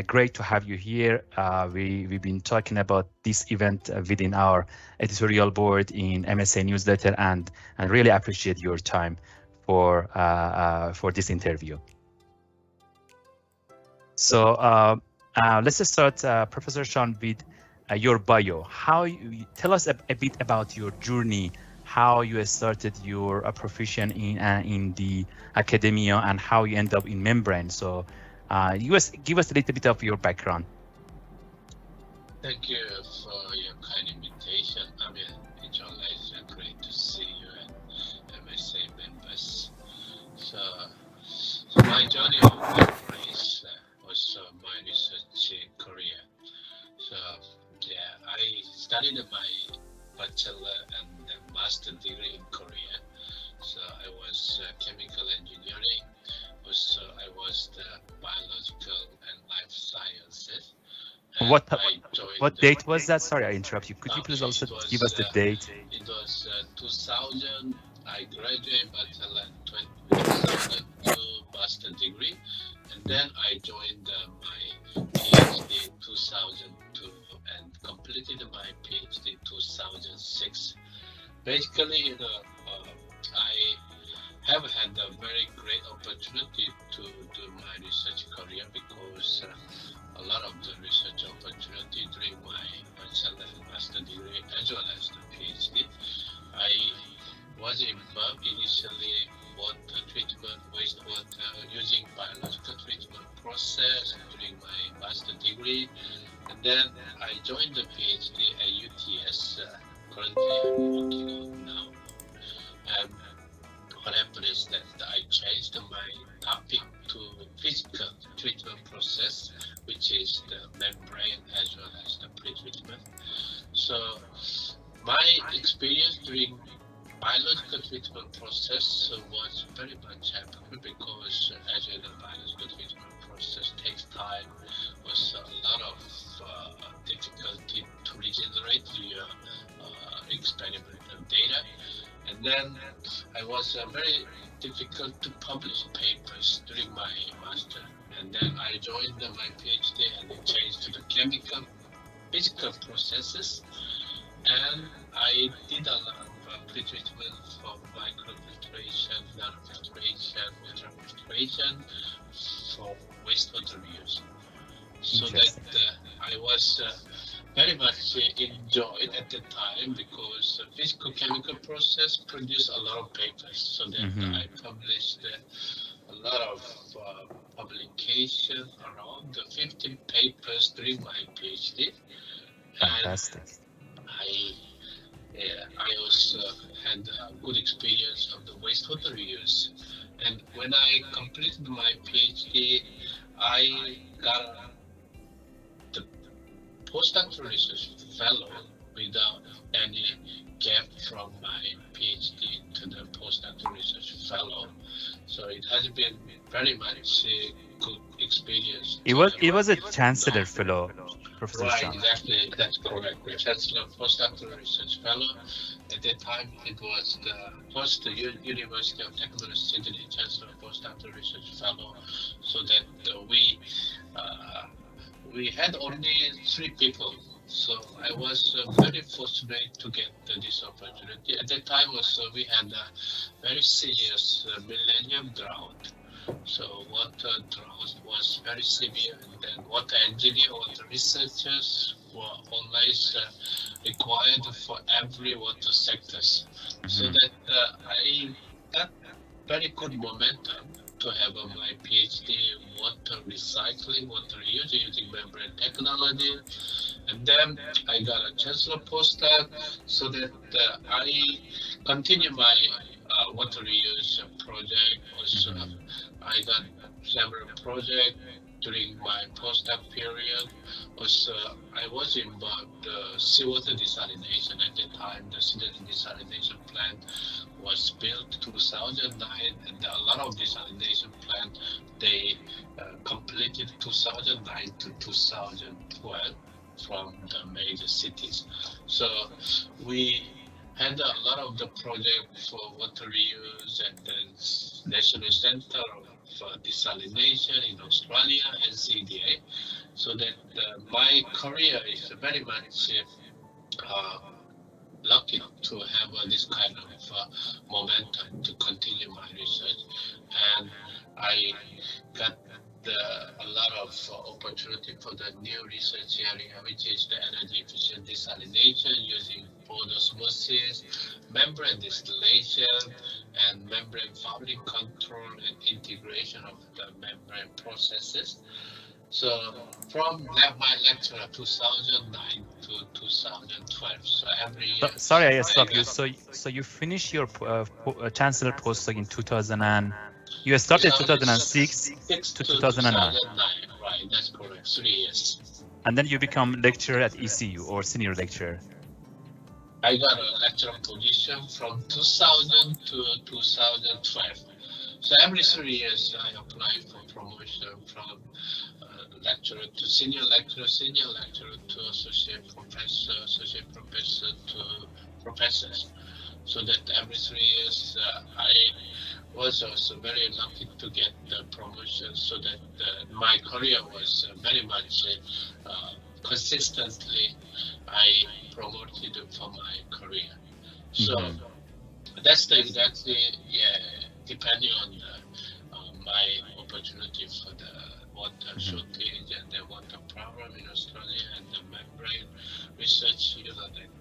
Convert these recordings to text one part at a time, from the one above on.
great to have you here. We've been talking about this event within our editorial board in MSA newsletter, and really appreciate your time for this interview. So let's just start, Professor Shon, with your bio. Tell us a bit about your journey, how you started your profession in the academia, and how you end up in membrane. So give us a little bit of your background. Thank you for your kind invitation, Amir. Australasia, great to see you and MSA members. So my journey of membranes was my research career. So yeah, I studied my bachelor and master degree in Korea. So I was chemical engineering. Also, I was the biological and life sciences. And what date was that? Sorry, I interrupt you. Could you please also give us the date? It was 2000. I graduated bachelor in 2002 master degree, and then I joined my PhD in 2002 and completed my PhD in 2006. Basically, I have had a very great opportunity to do my research career because a lot of the research opportunity during my bachelor and master degree as well as the PhD. I was involved initially water treatment, wastewater, using biological treatment process during my master degree. And then I joined the PhD at UTS. Currently I'm working on now. And what happened is that I changed my topic to physical treatment process, which is the membrane as well as the pre-treatment. So my experience during biological treatment process was very much helpful because as you know, biological treatment process takes time, was a lot of difficulty to regenerate your experimental data. And then I was very difficult to publish papers during my master. And then I joined my PhD and it changed to the chemical, physical processes. And I did a lot of pre-treatment for microfiltration, nanofiltration, ultrafiltration for wastewater reuse. So that I was very much enjoyed at the time because physical chemical process produced a lot of papers. So that I published a lot of publication, around 15 papers during my PhD. Fantastic. And I also had a good experience of the wastewater reuse. And when I completed my PhD, I got the postdoctoral research fellow without any gap from my PhD to the postdoctoral research fellow. So it has been very much a good experience. It was a Chancellor Fellow, Professor Right, Shon. exactly. That's correct. The Chancellor postdoctoral research fellow. At that time, it was the first University of Technology Sydney Chancellor postdoctoral research fellow. So that we had only 3 people. So I was very fortunate to get this opportunity. At that time also we had a very serious millennium drought. So water drought was very severe, and then water engineer, water researchers were always required for every water sectors. So that I got very good momentum to have my PhD water recycling, water reuse using membrane technology. And then I got a Chancellor postdoc so that I continue my water reuse project. Also, I got several projects during my postdoc period. Also, I was involved seawater desalination at the time. The seawater desalination plant was built 2009, and a lot of desalination plant they completed 2009 to 2012 from the major cities. So we had a lot of the project for water reuse and then National Center for Desalination in Australia and CDA. so that my career is very much lucky to have this kind of momentum to continue my research, and I got a lot of opportunity for the new research area, which is the energy efficient desalination using pore osmosis, membrane distillation, and membrane fouling control and integration of the membrane processes. So from my lecture 2009 to 2012, so every year Sorry, I I stopped you. got So you finished your chancellor postdoc in 2000 and you started 2006 2006 to to 2009, 2009, right? That's correct. 3 years. and then you become lecturer at ECU or senior lecturer. I got a lecturer position from 2000 to 2012. So every 3 years, I applied for promotion from lecturer to senior lecturer to associate professor to professors. So that every 3 years, I was also very lucky to get the promotion. So that my career was very much consistently I promoted for my career. So Hmm. that's the exactly, yeah, depending on my opportunity for the water Hmm. shortage and the water problem in Australia and the membrane research.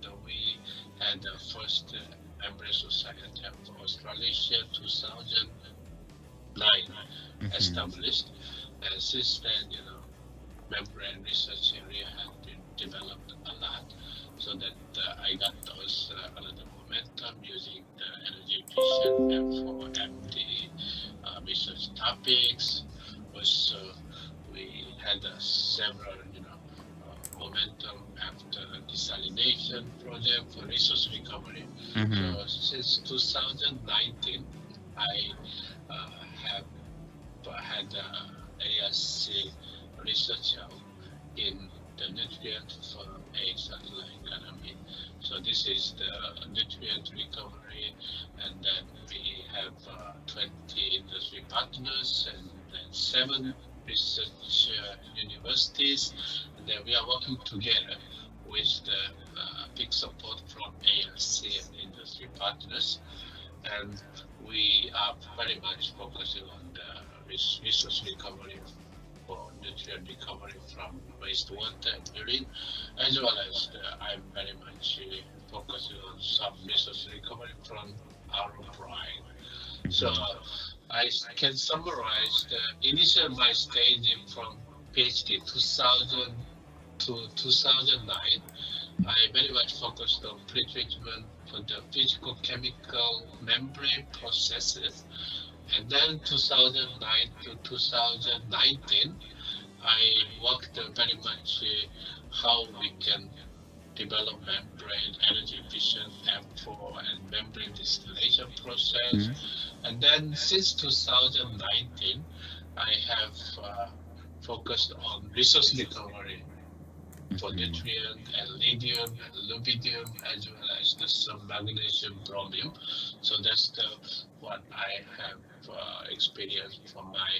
That we had the first membrane society of Australasia 2009 Hmm. established, and since then, membrane research area has been developed a lot, so that I got those another momentum using the energy efficient F4MD research topics. Also, we had several, momentum after desalination project for resource recovery. Hmm. So since 2019, I have had ASC researcher in the nutrient for a satellite economy. So this is the nutrient recovery, and then we have 20 industry partners and then 7 research universities, and then we are working together with the big support from ARC and industry partners, and we are very much focusing on the resource recovery for nutrient recovery from wastewater and urine, as well as I'm very much focusing on some resource recovery from our brine. So Hmm. I can summarize the initial my stage from PhD 2000 to 2009. I very much focused on pretreatment for the physical chemical membrane processes. And then 2009 to 2019, I worked very much how we can develop membrane energy efficient M4 and membrane distillation process. And then since 2019, I have focused on resource recovery for Hmm. nutrient and lithium and lubidium, as well as the some magnesium bromium. So that's the what I have experienced from my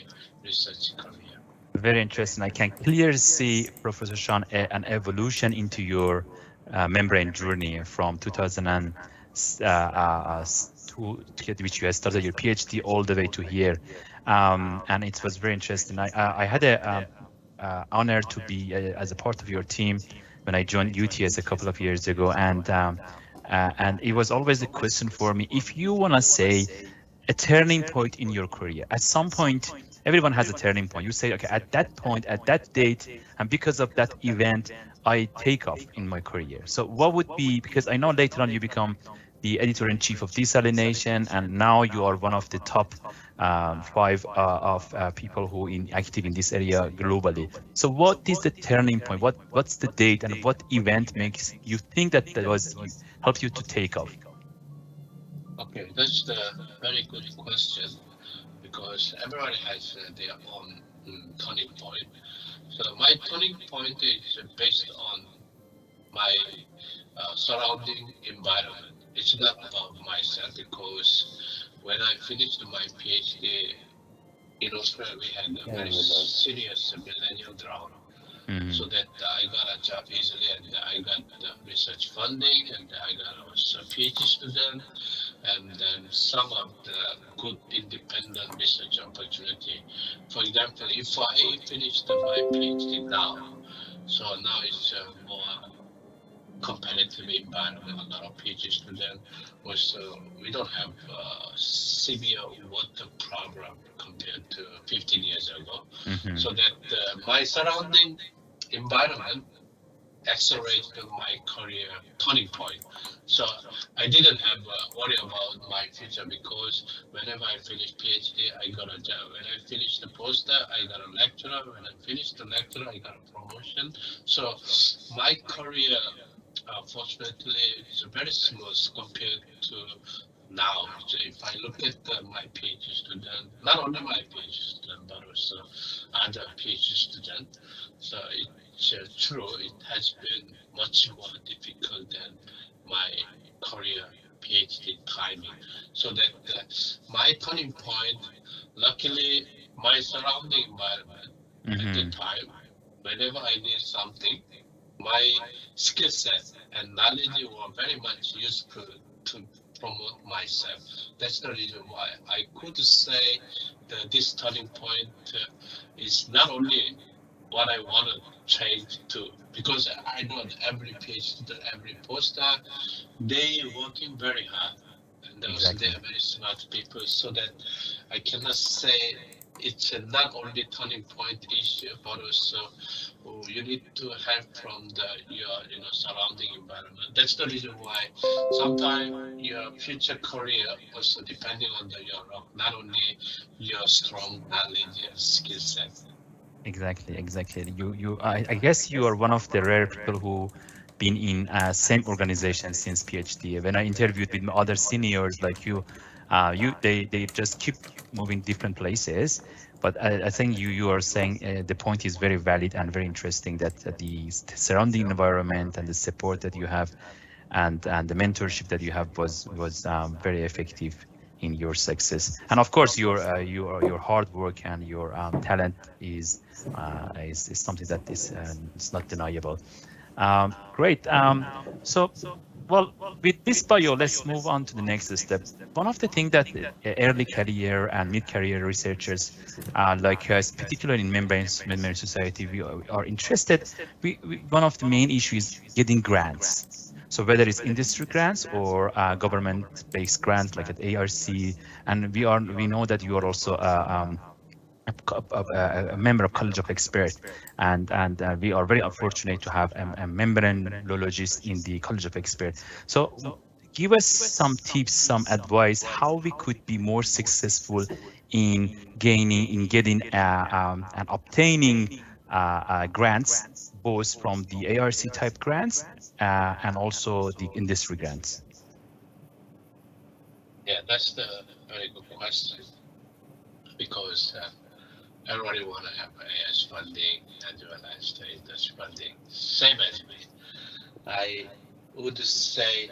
research career. Very interesting. I can clearly see, Professor Shon, an evolution into your membrane journey from 2000 and which you had started your PhD all the way to here, and it was very interesting. I had a honor to be as a part of your team when I joined UTS a couple of years ago, and it was always a question for me if you want to say a turning point in your career. At some point, everyone has a turning point. You say, okay, at that point, at that date, and because of that event, I take off in my career. So what would be, because I know later on you become the editor-in-chief of desalination, and now you are one of the top five of people who in active in this area globally. So what is the turning point? What's the date and what event makes you think that that was helped you to take off? Okay, that's the very good question because everyone has their own turning point. So my turning point is based on my surrounding environment. It's not about myself because when I finished my PhD in Australia, we had a very serious millennial drought. Mm-hmm. so that I got a job easily, and I got research funding, and I got also PhD student, and then some of the good independent research opportunity. For example, if I finished my PhD now, so now it's more competitive environment. A lot of PhD students. Also, we don't have severe water problem compared to 15 years ago. Mm-hmm. So that my surrounding environment accelerated my career turning point. So I didn't have worry about my future because whenever I finished PhD, I got a job. When I finished the postdoc, I got a lecturer. When I finished the lecturer, I got a promotion. So my career, fortunately, is very smooth compared to now. So if I look at my PhD student, not only my PhD student, but also other PhD student, so it's true, it has been much more difficult than my career PhD timing. So that my turning point, luckily, my surrounding environment at the Mm-hmm. time, whenever I need something, my skill set and knowledge were very much useful to promote myself. That's the reason why I could say that this turning point is not only what I want to change to, because I know that every PhD, every postdoc, they working very hard, and also they Exactly. are very smart people. So that I cannot say it's a not only turning point issue, but also you need to help from the your surrounding environment. That's the reason why sometimes your future career also depending on your rock, not only your strong knowledge and skill set. Exactly, exactly. I guess you are one of the rare people who been in same organization since PhD. When I interviewed with my other seniors like they just keep moving different places. But I think you are saying the point is very valid and very interesting that the surrounding environment and the support that you have and the mentorship that you have was very effective in your success. And of course, your hard work and your talent is something that is not deniable. Great. So, well, with this bio, let's move on to the next step. One of the things that early career and mid-career researchers, like us, particularly in membrane society, we are interested. One of the main issues is getting grants. So whether it's industry grants or government-based grants like at ARC, and we know that you are also a member of College of Experts, and we are very fortunate to have a membranologist in the College of Experts. So give us some tips, some advice, how we could be more successful in getting and obtaining grants, both from the ARC type grants and also the industry grants. Yeah, that's the very good question because everybody want to have AS funding as well as the industry funding, same as me. I would say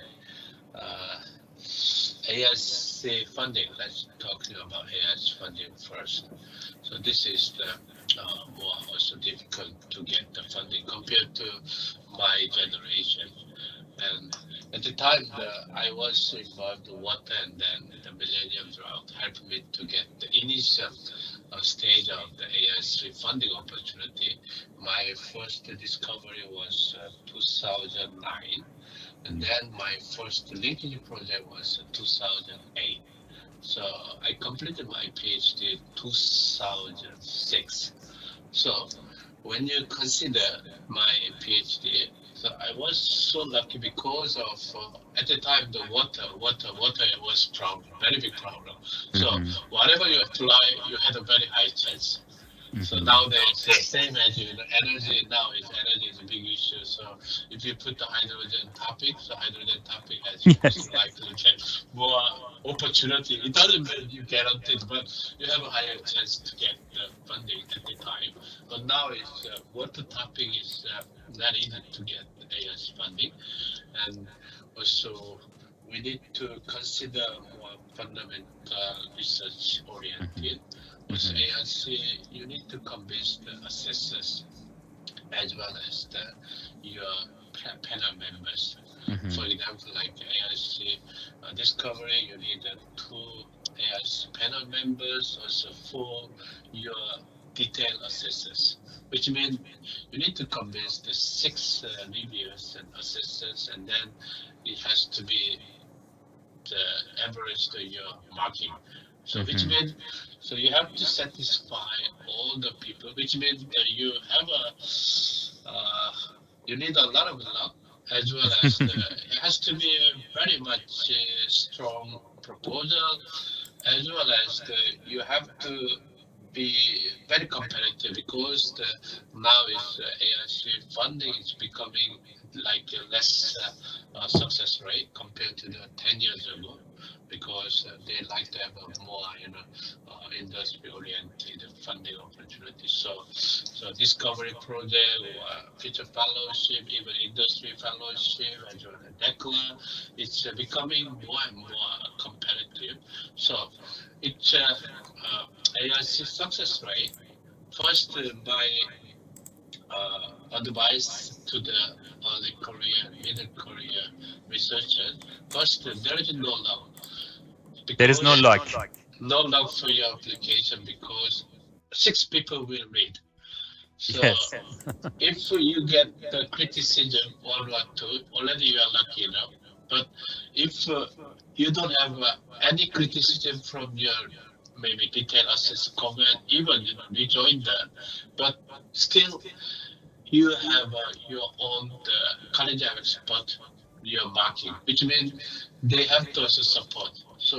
uh, ASC funding. Let's talk about AS funding first. So this is the more also difficult to get the funding compared to my generation. And at the time, I was involved in water, and then the Millennium Drought helped me to get the initial stage of the AS3 funding opportunity. My first discovery was 2009, and then my first linkage project was 2008. So I completed my PhD in 2006. So when you consider my PhD, so I was so lucky because of at the time the water was problem, very big problem. So Mm-hmm. whatever you apply, you had a very high chance. So Mm-hmm. nowadays, the same as energy now is energy is a big issue. So if you put the hydrogen topic, so hydrogen topic has most Yes. likely get more opportunity. It doesn't mean you guaranteed, but you have a higher chance to get the funding at the time. But now it's what the topic is not easy to get AS funding, and also we need to consider more fundamental research Mm-hmm. oriented. Also, Mm-hmm. ARC, you need to convince the assessors as well as your panel members. Mm-hmm. For example, like AIC Discovery, you need two AIC panel members, also four your detail assessors, which means you need to convince the six reviewers and assessors, and then it has to be the average to your marking. So which Mm-hmm. means so you have to satisfy all the people, which means that you have you need a lot of luck as well as it has to be a very much strong proposal as well as you have to be very competitive because now is AIC funding is becoming like a less success rate compared to the 10 years ago because they like to have a more industry oriented funding opportunity. So discovery project or future fellowship, even industry fellowship as well as DECLA, it's becoming more and more competitive. So it's AIC success rate. First, by advice to the early career, middle career researchers. First, there is no luck There is no because luck. no luck for your application because six people will read. So Yes. if you get the criticism one or two, already you are lucky enough. But if you don't have any criticism from your maybe detail assess comment, even rejoin that, but still you have your own college expert your marking, which means they have to also support. So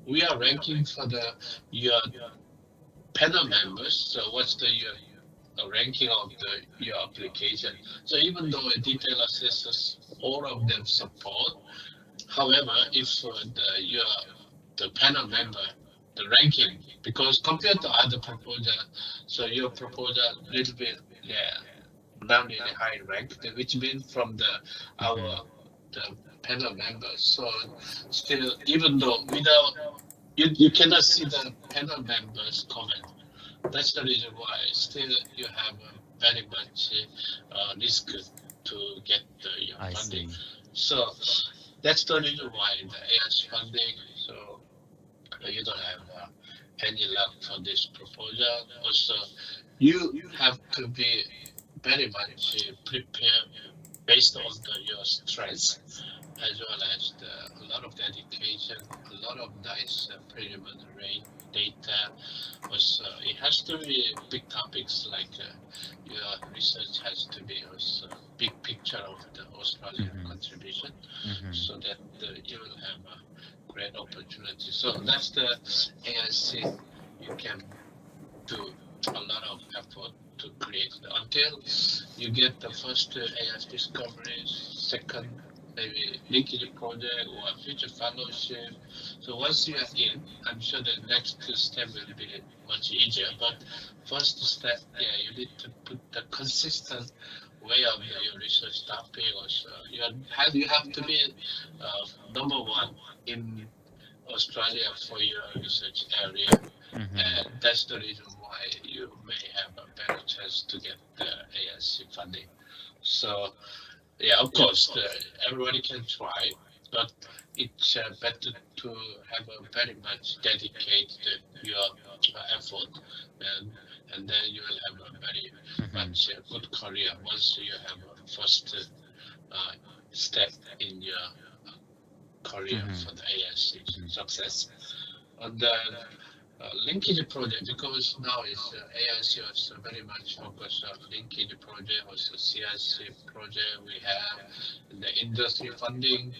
we are ranking for the your panel members. So what's the your ranking of your application? So even though a detail assessors, all of them support. However, if the panel member, the ranking, because compared to other proposal, so your proposal little bit yeah not really high rank, which means from the our Mm-hmm. the panel members. So still, even though without you cannot see the panel members comment. That's the reason why still you have very much risk to get your I funding. see. So that's the reason why the AS funding. So you don't have any luck for this proposal. Also, you have to be very much prepared based on your strengths as well as a lot of dedication, a lot of nice preliminary data. Also, it has to be big topics like your research has to be also big picture of the Australian Mm-hmm. contribution, Mm-hmm. so that you will have a great opportunity. So that's the AIC. You can do a lot of effort to create until you get the first AI discovery, second maybe linkage project or a future fellowship. So once you are in, I'm sure the next step will be much easier. But first step, yeah, you need to put the consistent way of your research topic. Also, you have to be number one in Australia for your research area, Mm-hmm. and that's the reason why you may have a better chance to get the ASC funding. So, yeah, of course, everybody can try, but it's better to have a very much dedicated your effort, and and then you will have a very Mm-hmm. much good career once you have a first uh, step in your career Mm-hmm. for the ASC Mm-hmm. success. And then linkage project because now is AIC is very much focused on linkage project, also CIC project we have, and the industry funding.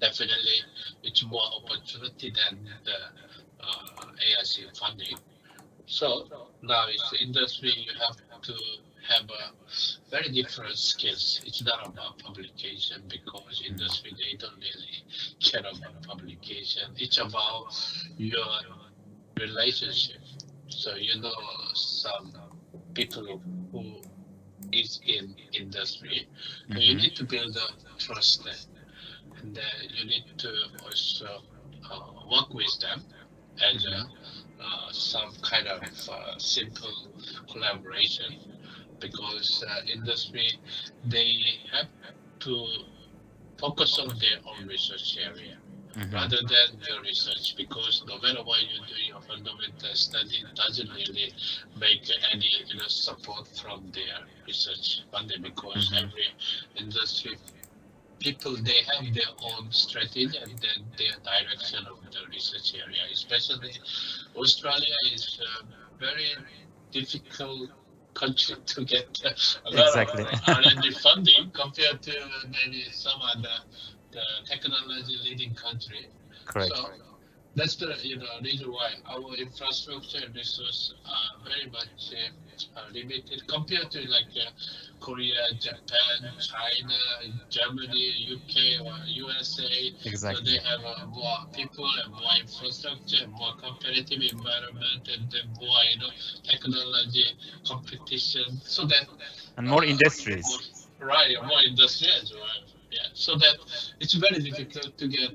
Definitely, it's more opportunity than the AIC funding. So now it's the industry you have to have a very different skills. It's not about publication because industry they don't really care about publication. It's about your relationship. So you know some people who is in industry, so you Mm-hmm. need to build a trust there, and then you need to also work with them as Mm-hmm. a some kind of simple collaboration. because industry they have to focus on their own research area Hmm. rather than your research, because no matter what you do, your fundamental study doesn't really make any support from their research funding, because Hmm. every industry people they have their own strategy and then their direction of the research area. Especially Australia is a very difficult country to get a lot of Exactly. R&D funding compared to maybe some other the technology leading country. So Correct. that's the reason why our infrastructure and resource are very much limited compared to like Korea, Japan, China, Germany, UK, or USA. So they Exactly. have more people and more infrastructure, and more competitive environment, and then more technology competition. So that And more uh, more, industries. right, more industry as well. Yeah, so that it's very difficult to get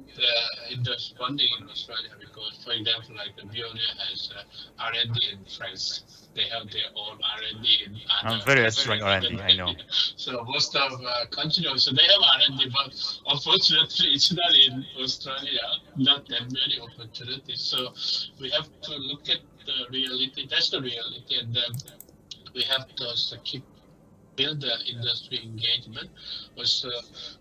industry funding in Australia because, for example, like Veolia has R&D in France. They have their own R&D in I'm other very countries. strong R&D, I know. So most of countries also they have R&D, but unfortunately it's not in Australia. Not that many opportunities. So we have to look at the reality. That's the reality, and then we have to also keep build the industry engagement. Also,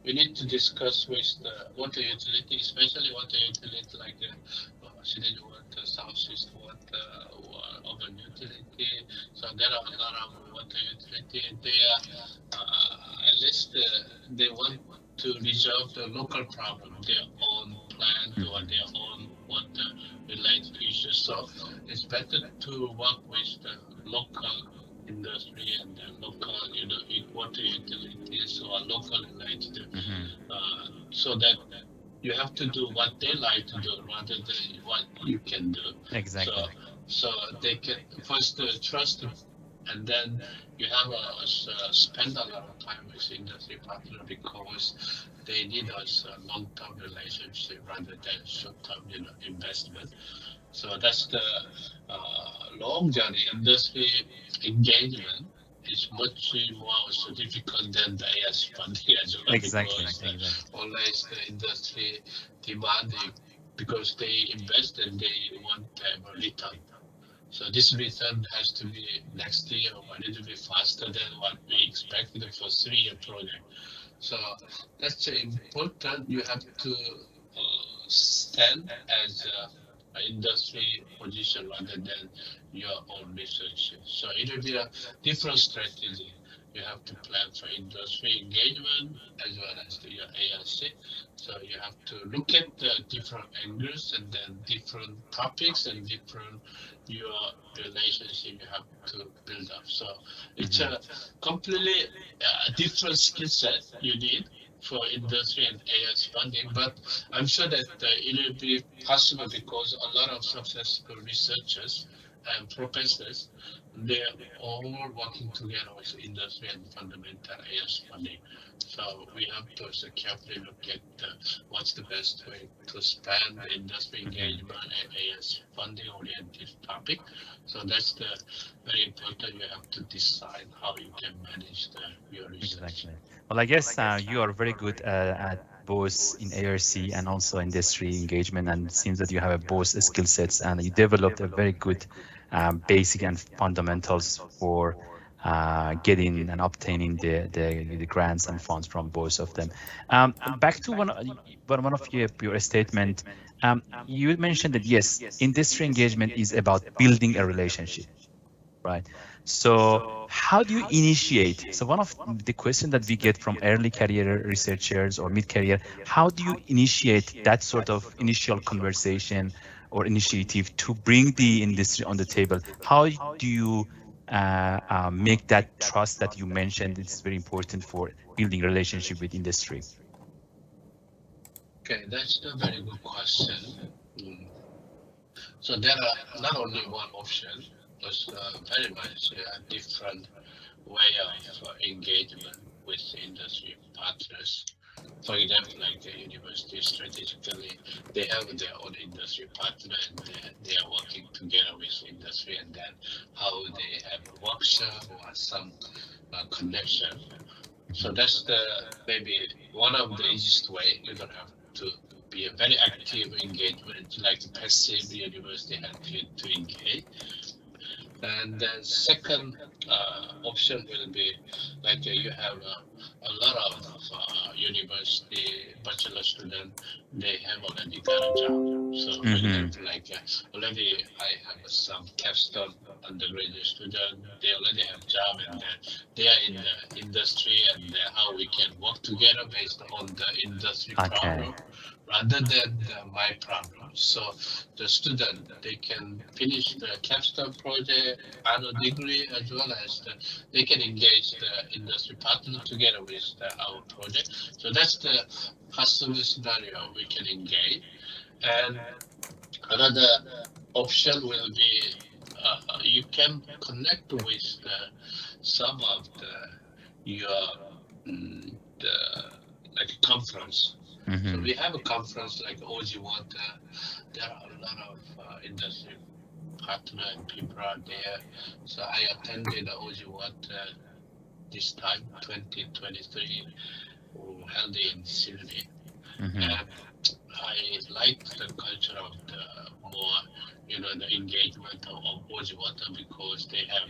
we need to discuss with the water utility, especially water utility like Sydney water, Southeast water, or urban utility. So there are a lot of water utility. They are at least they want to resolve the local problem, their own plant or Hmm. their own water related issues. So it's better to work with the local industry and the local, water utilities or local related, Hmm. so that you have to do what they like to do rather than what you can do. So, Exactly. so they can first trust, and then you have spend a lot of time with industry partner because they need us a long-term relationship rather than short-term, investment. So that's the long journey. Industry engagement is much more also difficult than the AS funding as well, Exactly. because Exactly. unless the industry demanding, because they invest and they want to have a return. So this return has to be next year or a little bit faster than what we expected for 3-year project. So that's important. You have to stand as an industry position rather than your own research. So it will be a different strategy. You have to plan for industry engagement as well as your ARC. So you have to look at the different angles and then different topics and different your relationship you have to build up. So it's Hmm. a completely different skill set you need for industry and AS funding, but I'm sure that it will be possible because a lot of successful researchers and professors, they're all working together with industry and fundamental AS funding. So we have to also carefully look at what's the best way to spend the industry Hmm. engagement and AS funding oriented topic. So that's the very important. You have to decide how you can manage your research. Exactly. Well, I guess you are very good at both in ARC and also industry engagement, and it seems that you have a both skill sets, and you developed a very good basic and fundamentals for getting and obtaining the grants and funds from both of them. Back to one of your statement, you mentioned that yes, industry engagement is about building a relationship, right? So how do you initiate? So one of the questions that we get from early career researchers or mid-career, how do you initiate that sort of initial conversation or initiative to bring the industry on the table? How do you make that trust that you mentioned? It's very important for building relationship with industry. Okay, that's a very good question. Mm. So there are not only one option, but very much different way of engagement with industry partners. For example, like a university strategically, they have their own industry partner and they are working together with industry, and then how they have a workshop or some connection. So that's the maybe one of the easiest way. You don't have to be a very active engagement, like the passive university help you to engage. And then second option will be like you have a lot of university bachelor student, they have already got a job. So for Mm-hmm. example, like already I have some capstone undergraduate student, they already have job and they are in the industry and how we can work together based on the industry Okay. problem rather than my problem. So the student they can finish the capstone project and a degree as well as they can engage the industry partner together with our project. So that's the possible scenario we can engage. And another option will be you can connect with some of your the like a conference. So Mm-hmm. we have a conference like OG Water. There are a lot of industry partner and people are there. So I attended the OG Water this time, 2023, held in Sydney. Mm-hmm. And I liked the culture of the more, the engagement of OG Water because they have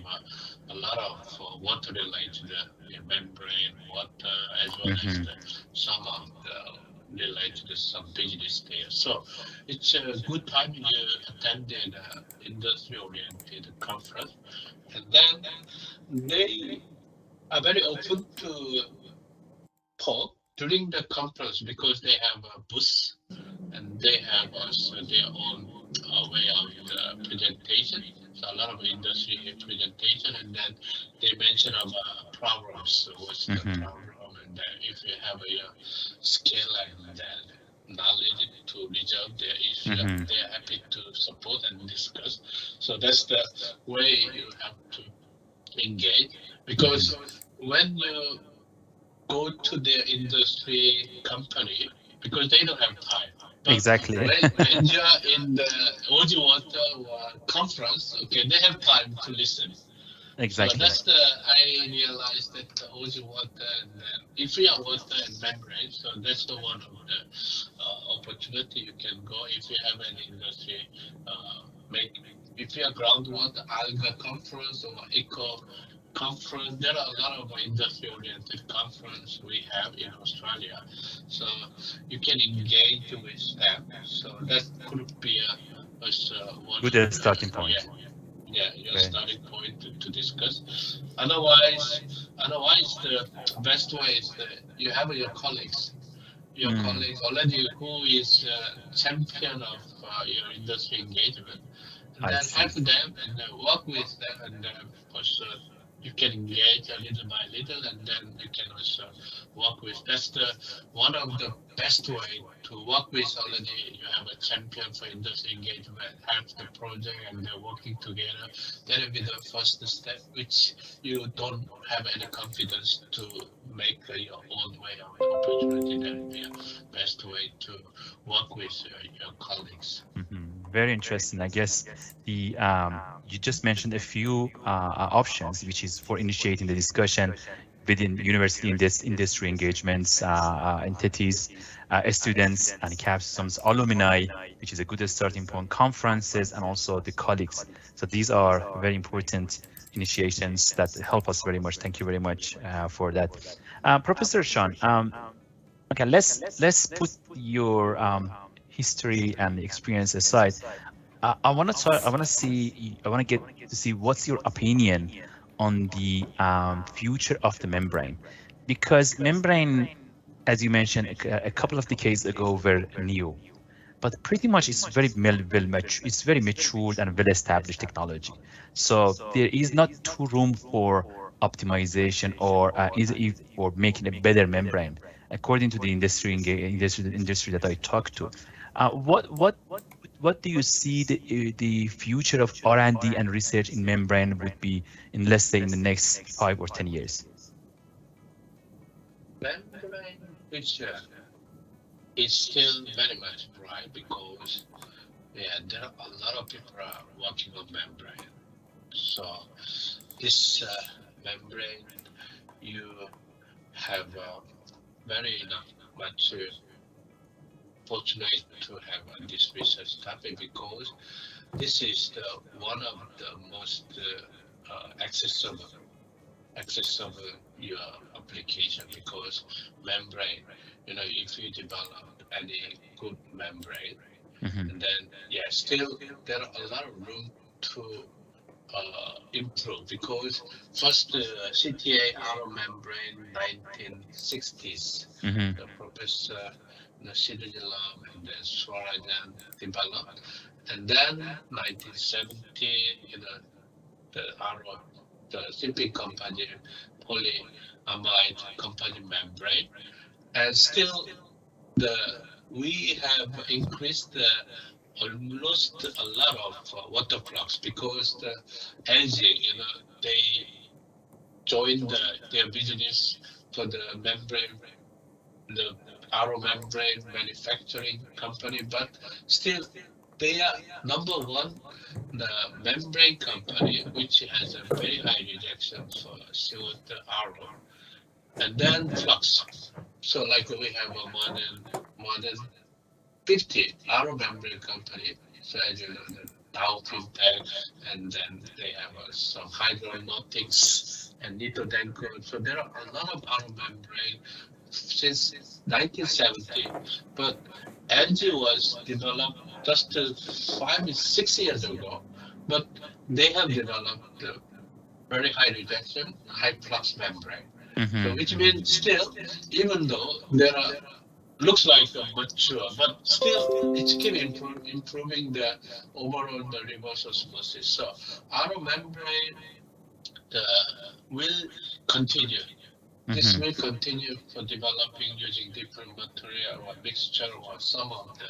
a lot of water related membrane water as well as Mm-hmm. some of the related to some business there. So it's a good time you attended industry oriented conference, and then they are very open to talk during the conference because they have a booth and they have also their own way of the presentation. So a lot of industry presentation, and then they mention about problems. So what's the Mm-hmm. problem, and if you have a skill and knowledge to resolve their issue, Mm-hmm. they are happy to support and discuss. So that's the way you have to engage because Mm-hmm. when you go to their industry company because they don't have time. But Exactly. when you are in the OG Water conference, okay, they have time to listen. So Exactly. that's the I realized that the OG Water and if you are water and membrane, so that's the one of the opportunity you can go if you have an industry make if you are groundwater alga conference or eco conference. There are a lot of industry-oriented conference we have in Australia, so you can engage with them. So that could be one Good of the starting point. your Very. starting point to discuss. Otherwise, the best way is that you have your Mm. colleagues already who is champion of your industry engagement, and I then see. help them and work with them, and also you can engage a little by little, and then you can also work with. That's the one of the best way to work with. Already, you have a champion for industry engagement, help the project, and they're working together. That will be the first step, which you don't have any confidence to make your own way of opportunity. That will be a best way to work with your colleagues. Very interesting. I guess the you just mentioned a few options, which is for initiating the discussion within university in this industry engagements, entities, students and capstone alumni, which is a good starting point, conferences, and also the colleagues. So these are very important initiations that help us very much. Thank you very much for that. Professor Shon, okay, let's put your history and experience aside. I want to try. I want to see. I want to get to see what's your opinion on the future of the membrane, because membrane, as you mentioned a couple of decades ago, were new, but pretty much it's it's very matured and well established technology. So there is not too room for optimization or or making a better membrane, according to the industry that I talked to. What do you see the future of R&D and research in membrane would be in, let's say, in the next 5 or 10 years? Membrane picture is still very much bright because there are a lot of people are working on membrane. So this membrane you have very enough much fortunate to have this research topic because this is the one of the most accessible your application because membrane, if you develop any good membrane, Hmm. and then yeah, still there are a lot of room to improve because first CTA outer membrane 1960s, Hmm. the Professor Nasiruddin and then Swarajan developed, and then 1970, the outer the shipping company polyamide company membrane, and still the we have increased almost a lot of water flux because the LG, they joined their business for the membrane, the RO membrane manufacturing company, but still they are number one, the membrane company, which has a very high rejection for CO2 RO, and then flux. So like we have a more than 50 auto membrane company. So as you know, the Dow FinTech, and then they have some hydronautics and Nitodenko. So there are a lot of auto membrane since 1970. But LG was developed just 5 6 years ago. But they have developed the very high rejection, high flux membrane. So Hmm. which Hmm. means still, even though there are looks like a mature, but still it's keep improving the overall the reverse osmosis. So our membrane will continue. This Hmm. will continue for developing using different material or mixture or some of the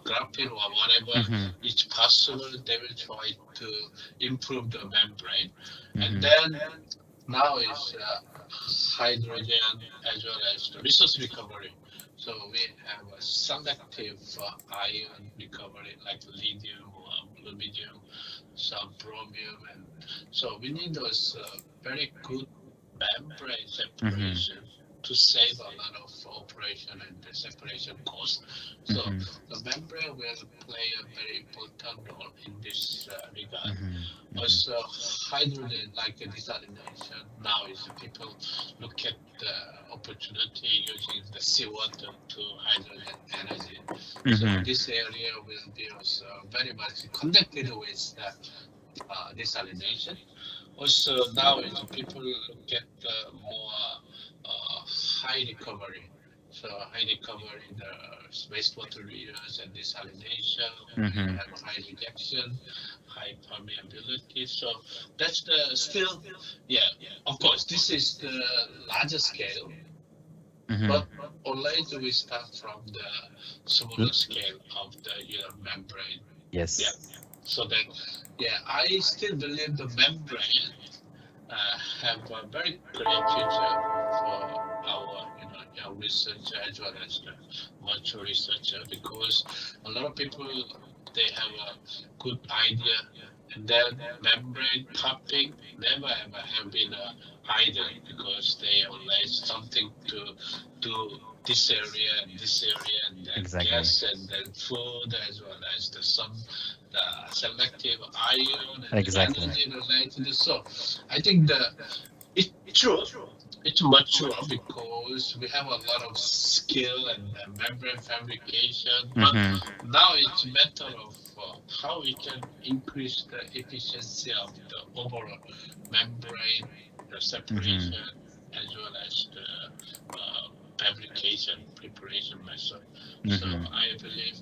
graphene or whatever Hmm. is possible. They will try to improve the membrane, and Hmm. then now is hydrogen as well as the resource recovery. So we have a selective ion recovery like lithium or aluminum, some chromium, and so we need those very good membrane Hmm. separation to save a lot of operation and the separation cost. So Hmm. the membrane will play a very important role in this regard. Hmm. Hmm. Also, hydrogen, like a desalination, now is people look at the opportunity using the seawater to hydrogen energy. So Hmm. this area will be also very much connected with desalination. Also, now is people look at more high recovery. So high recovery, the wastewater reuse and desalination, where you Hmm. have a high rejection, high permeability. So that's the still, yeah. Of course, this is the larger scale, Hmm. but always we start from the smaller scale of the membrane. Yeah. Yes. So that, yeah, I still believe the membrane have a very great future for our young researcher as well as the virtual researcher because a lot of people they have a good idea, and then membrane topic never ever have been idle because they always something to do this area and this area, and then Exactly. gas and then food as well as the selective ion and the Exactly. energy related. So I think it's true. It's mature because we have a lot of skill and membrane fabrication, but Hmm. now it's a matter of how we can increase the efficiency of the overall membrane, the Hmm. separation, as well as the fabrication preparation method. So Hmm. I believe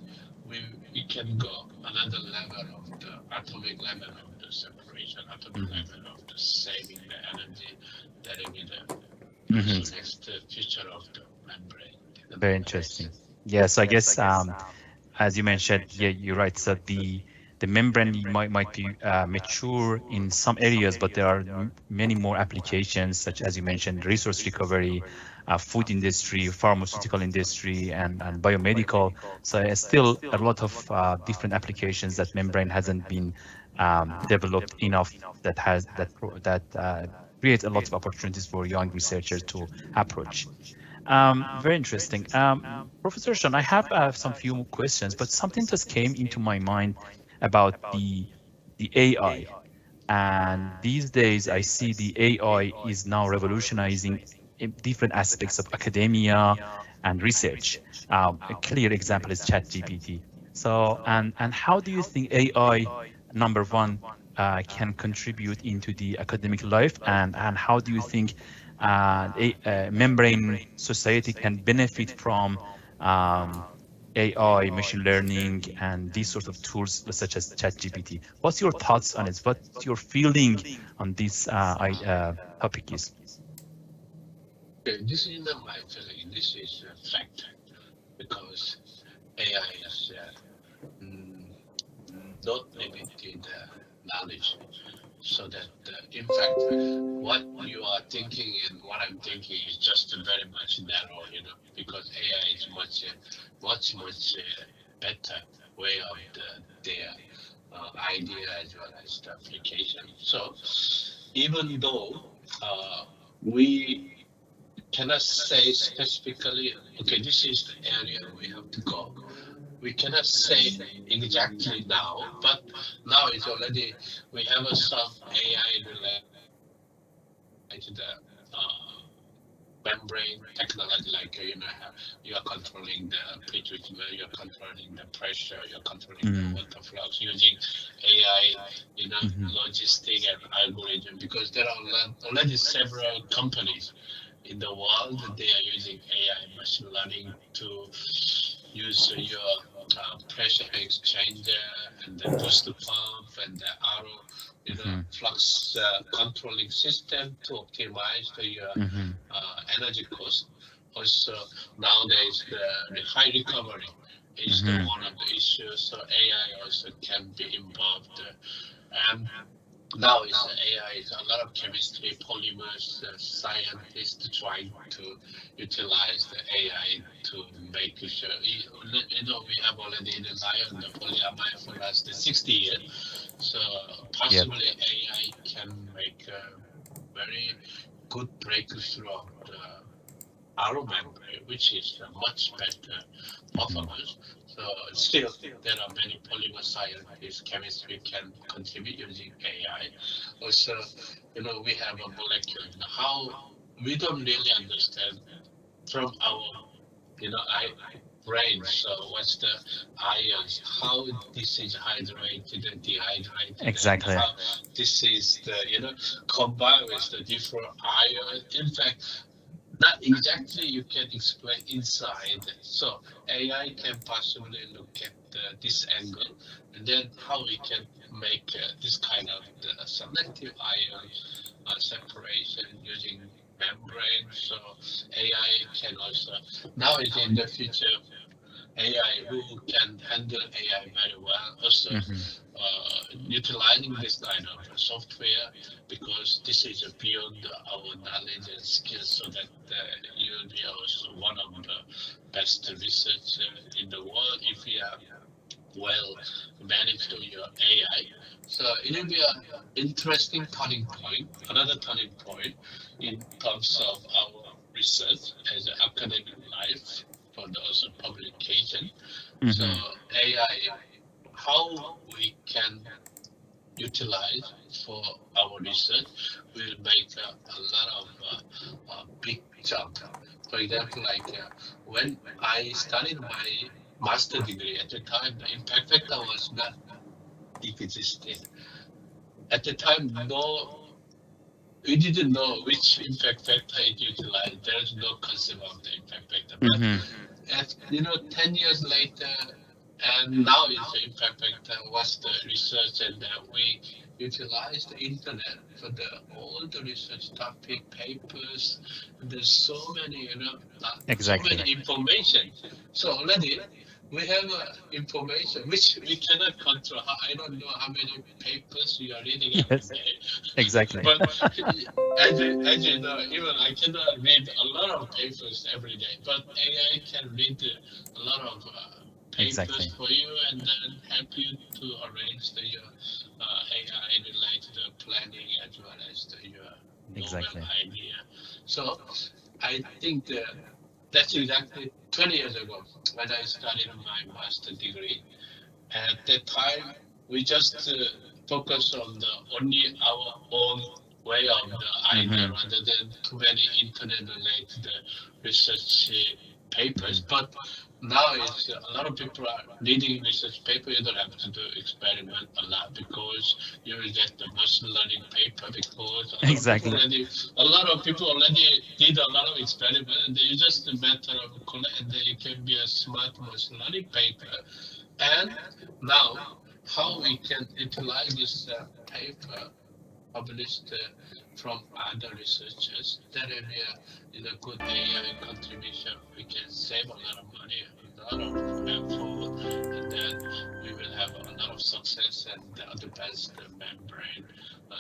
we we can go another level of the atomic level of the separation, atomic Hmm. level of the saving the energy. That will be the Hmm. also next future of the membrane Very development. interesting. Yes, I guess as you mentioned, yeah, you're right. So the membrane might be mature in some areas, but there are many more applications, such as you mentioned, resource recovery, food industry, pharmaceutical industry, and biomedical. So still a lot of different applications that membrane hasn't been developed enough that has that create a lot of opportunities for young researchers to approach. Very interesting. Professor Shon, I have some few questions, but something just came into my mind about the AI. And these days, I see the AI is now revolutionizing different aspects of academia and research. A clear example is ChatGPT. So, and how do you think AI, number one, can contribute into the academic life, and how do you think a membrane society can benefit from AI, machine learning, and these sort of tools such as ChatGPT? What's your thoughts on it? What's your feeling on this topic is? Okay, this is not my feeling. This is a fact because AI is not limited knowledge. So that, in fact, what you are thinking and what I'm thinking is just very much narrow, because AI is much better way of their idea as well as the application. So even though we cannot say specifically, okay, this is the area we have to go. We cannot say exactly now, but now it's already we have some AI related membrane technology, like you are controlling the pituitary, you're controlling the pressure, you're controlling the Mm, water flux using AI, mhm, logistic and algorithm, because there are already several companies in the world they are using AI machine learning to use your pressure exchanger and the booster pump and the arrow, mhm, flux controlling system to optimize your mhm, energy cost. Also, nowadays the high recovery is the mhm, one of the issues. So AI also can be involved. And now is AI is a lot of chemistry, polymers, scientists trying to utilize the AI to make sure. We have already designed the polyamide for last 60 years. So yep. possibly AI can make a very good breakthrough of the arrow membrane, which is a much better Mhm, performance. So still, there are many polymer scientists, chemistry can contribute using AI. Also, we have a molecule. How we don't really understand from our, brain. So what's the ions? How this is hydrated and dehydrated, and exactly. how this is the combined with the different ions. In fact, not exactly you can explain inside. So AI can possibly look at this angle, and then how we can make this kind of the selective ion separation using membrane. So AI can also now is in the future AI who can handle AI very well. Also, Mhm, utilizing this kind of software because this is beyond our knowledge and skills, so that you'll be also one of the best research in the world if you are well managed to your AI. So it will be an interesting turning point, another turning point in terms of our research as an academic life for those publication. So mhm, AI, how we can utilize for our research will make a lot of big jump. For example, like when I studied my master degree at the time, the impact factor was not existed. At the time, no, we didn't know which impact factor it utilized. There's no concept of the impact factor. But mhm, as 10 years later, and now it's the impact factor was the research, and we utilize the internet for all the research topic papers. And there's so many, so exactly. many information. So already we have information which we cannot control. I don't know how many papers you are reading every Yes, day, exactly. but as you know, even I cannot read a lot of papers every day, but AI can read a lot of papers Exactly. for you and then help you to arrange your AI related planning as well as your novel Exactly. idea. So I think that's exactly 20 years ago when I started my master degree. At that time, we just focus on the only our own way of the idea Hmm. rather than too many internet-related research papers. But now it's a lot of people are reading research paper. You don't have to do experiment a lot because you will get the machine learning paper because Exactly. a lot of people already did a lot of experiment. And it's just a matter of collect. It can be a smart machine learning paper and now, how we can utilize this paper published from other researchers, that will be a good AI contribution. We can save a lot of money, a lot of effort, and then we will have a lot of success and advanced membrane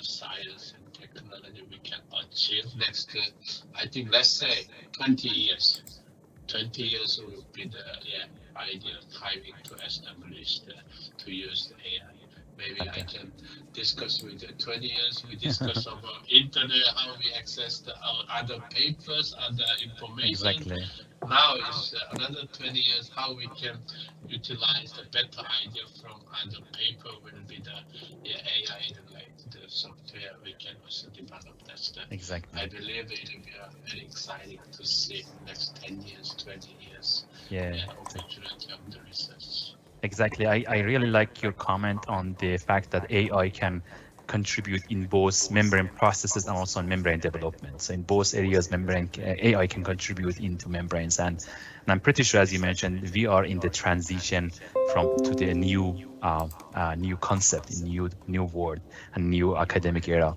science and technology we can achieve next, I think, let's say 20 years. 20 years will be the ideal timing to establish to use the AI. Maybe I Okay. can discuss with the 20 years. We discuss about internet, how we access our other papers, other information. Exactly. Now is another 20 years how we can utilize the better idea from other paper will be the AI related software we can also develop. That's the Exactly. I believe it will be very exciting to see next 10 years, 20 years, Yeah. opportunity of the research. Exactly. I really like your comment on the fact that AI can contribute in both membrane processes and also in membrane development. So in both areas, AI can contribute into membranes. And I'm pretty sure, as you mentioned, we are in the transition from to the new concept, new word, and new academic era.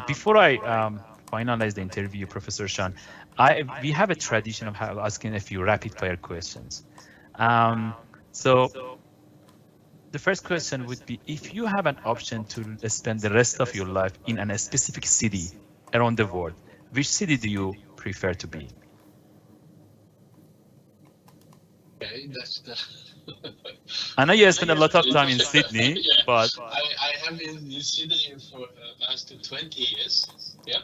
Before I finalize the interview, Professor Shon, we have a tradition of asking a few rapid fire questions. Um, so the first question would be, if you have an option to spend the rest of your life in a specific city around the world, which city do you prefer to be? Okay, that's the I know you spend a yeah, lot of time in Sydney, yeah. but I have been in Sydney for last 20 years. Yeah,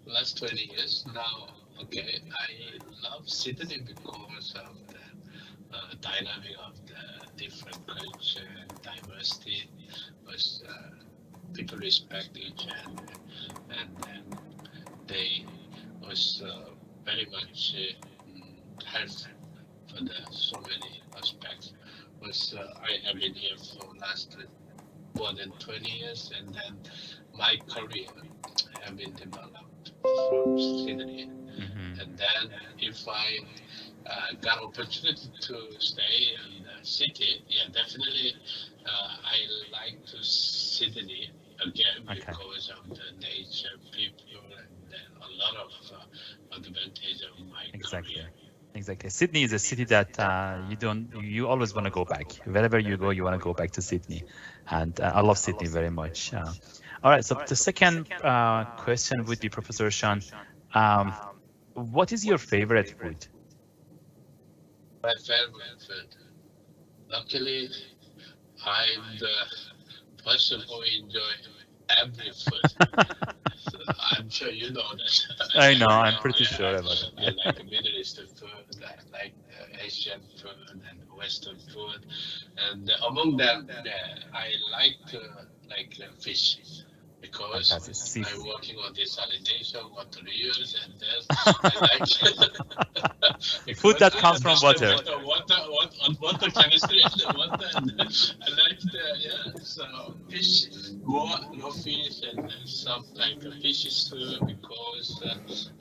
last 20 years now. Okay, I love Sydney because of the dynamic of the different culture and diversity. Was people respect each other, and then they was very much helpful for the so many aspects. Was I have been here for last more than 20 years, and then my career have been developed from Sydney. mhm, And then if I got opportunity to stay in the city, yeah, definitely I like to Sydney again okay, because of the nature, people, and then a lot of advantage of my exactly. career. Exactly. Sydney is a city that you always want to go back. Wherever you go, you want to go back to Sydney. And I love Sydney very much. All right. So the second question would be, Professor Shan, um, what is your favorite food? My favorite food. Luckily, I'm the person who enjoy every food. So I'm sure you know that. I know, I I'm know. pretty sure about it. I Yeah. like Middle Eastern food. I like Asian food and Western food, and among them, I like fish because Fantastic. I'm Seafood. working on desalination, water reuse, and then I like Food because that I comes from understand water. better water chemistry and the water, and I like the so fish, raw fish, and then some like a fish soup because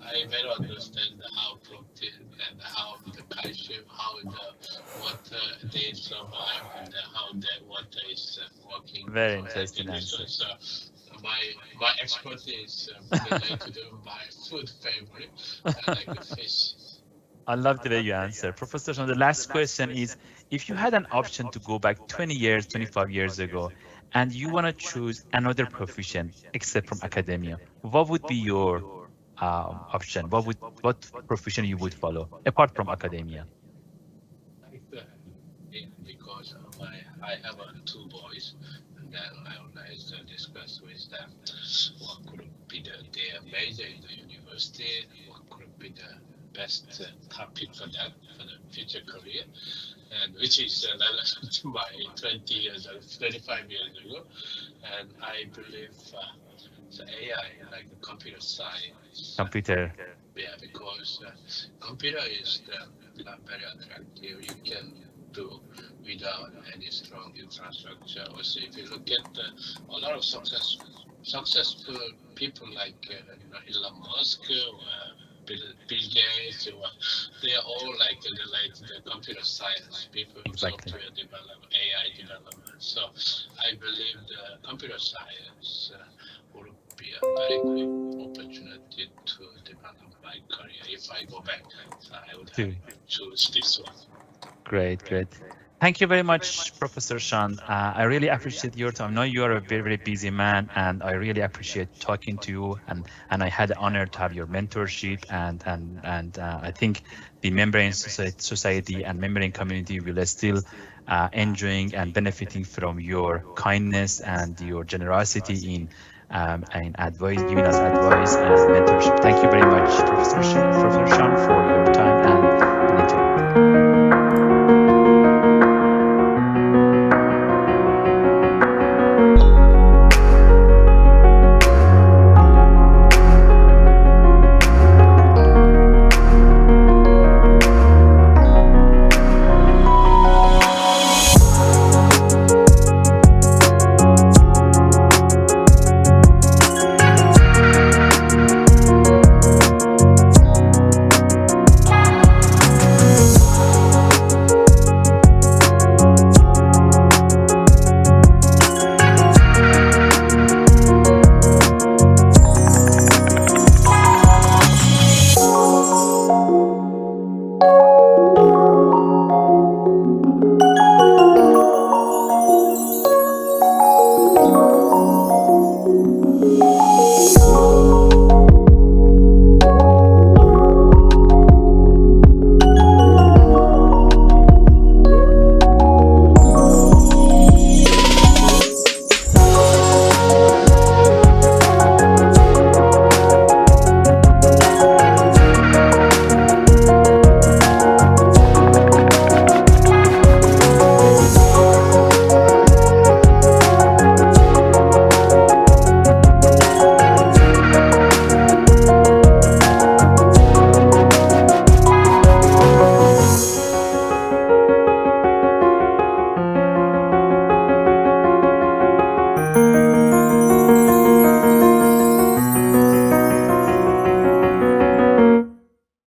I better understand how protein and how the calcium, how the water they survive, and how the water is working Very for interesting helping answer. research. So my expertise related to my food favorite. I like the fish. I love the way you answer. Professor, so the last question is, if you had an option to go back 20 years, 25 years ago, and you want to choose another profession except from academia, what would be your option? What profession you would follow apart from academia? Like the because I have two boys, and then I always discuss with them what group be their major in the university, what could be the best topic for them for the future career, and which is relevant to my 20 years or 25 years ago. And I believe the AI, like the computer science, Computer. yeah, because computer is very attractive. You can do without any strong infrastructure. Also, if you look at a lot of successful people like Elon Musk or Bill Gates, or they are all like related to computer science people, Exactly. software development, AI development. So I believe the computer science would be a very good opportunity to develop my career if I go back. So I would have Two. to choose this one. Great, great. Thank you very much, Professor Shon. I really appreciate your time. I know you are a very, very busy man, and I really appreciate talking to you. And I had the honor to have your mentorship, and I think the membrane society and membrane community will still enjoying and benefiting from your kindness and your generosity in advice, giving us advice and mentorship. Thank you very much, Professor Shon, for your time and